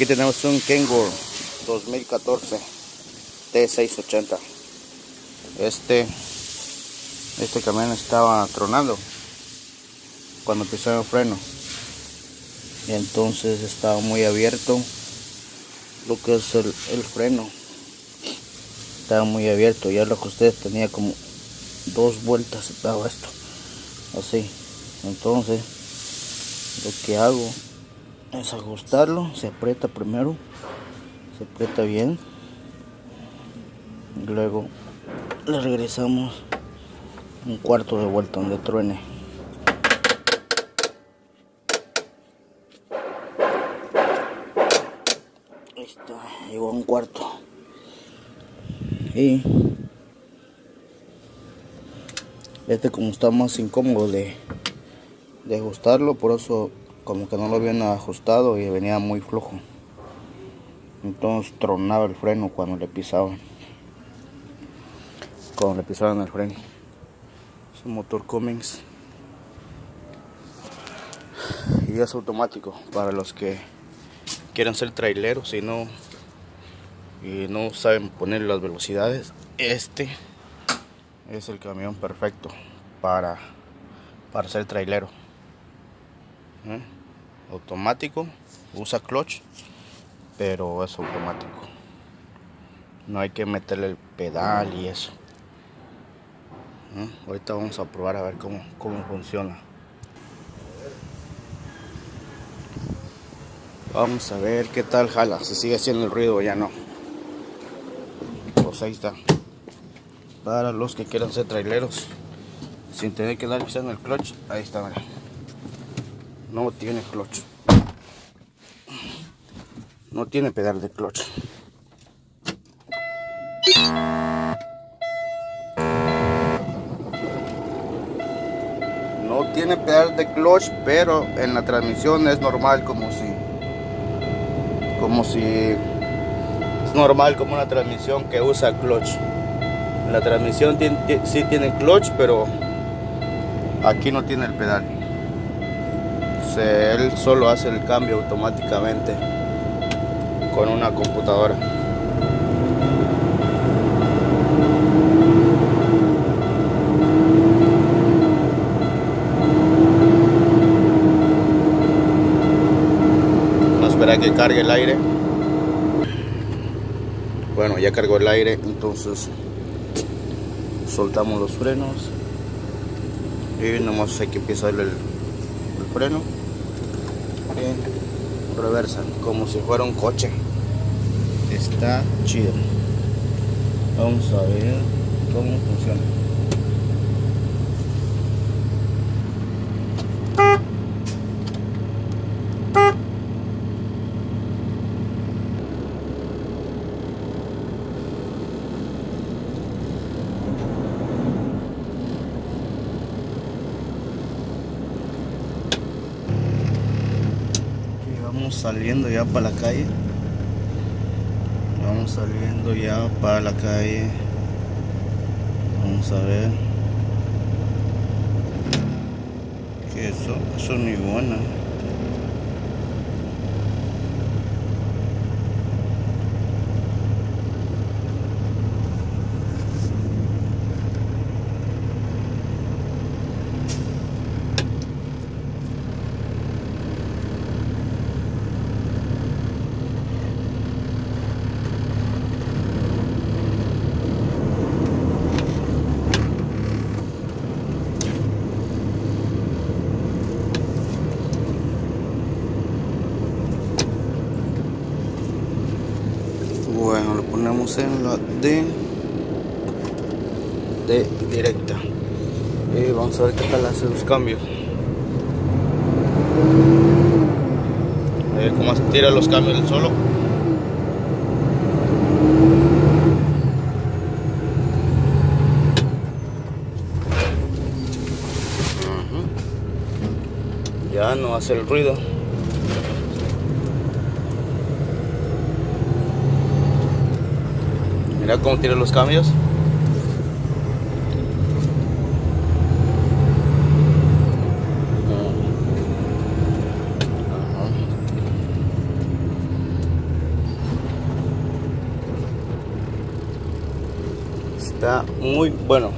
Aquí tenemos un Kenworth 2014 T680. Este camión estaba tronando cuando pisó el freno, y entonces estaba muy abierto lo que es el freno. Estaba muy abierto, ya lo que ustedes tenía como 2 vueltas, daba esto así. Entonces lo que hago es ajustarlo. Se aprieta primero, se aprieta bien, y luego le regresamos 1/4 de vuelta donde truene. Ahí está, llegó a 1/4. Y como está más incómodo de ajustarlo, por eso como que no lo habían ajustado y venía muy flojo, entonces tronaba el freno cuando le pisaban el freno. Es un motor Cummins y es automático para los que quieran ser traileros y no saben poner las velocidades. Este es el camión perfecto para ser trailero. Automático, usa clutch, pero es automático. No hay que meterle el pedal y eso. Ahorita vamos a probar a ver cómo funciona. Vamos a ver qué tal jala, si sigue haciendo el ruido o ya no. Pues ahí está. Para los que quieran ser traileros sin tener que dar pisando el clutch, ahí está, mira. No tiene clutch, no tiene pedal de clutch. No tiene pedal de clutch, pero en la transmisión es normal, como si es normal como una transmisión que usa clutch. La transmisión sí tiene clutch, pero aquí no tiene el pedal. Él solo hace el cambio automáticamente con una computadora. Vamos a esperar a que cargue el aire. Bueno, ya cargó el aire, entonces soltamos los frenos y nomás hay que empezar el freno en reversa, como si fuera un coche. Está chido. Vamos a ver cómo funciona. Saliendo ya para la calle. Vamos saliendo ya para la calle. Vamos a ver. Que eso ni buena. Bueno, lo ponemos en la de directa y vamos a ver qué tal hace los cambios. A ver cómo tira los cambios él solo. Ya no hace el ruido. Mira cómo tira los cambios. Está muy bueno.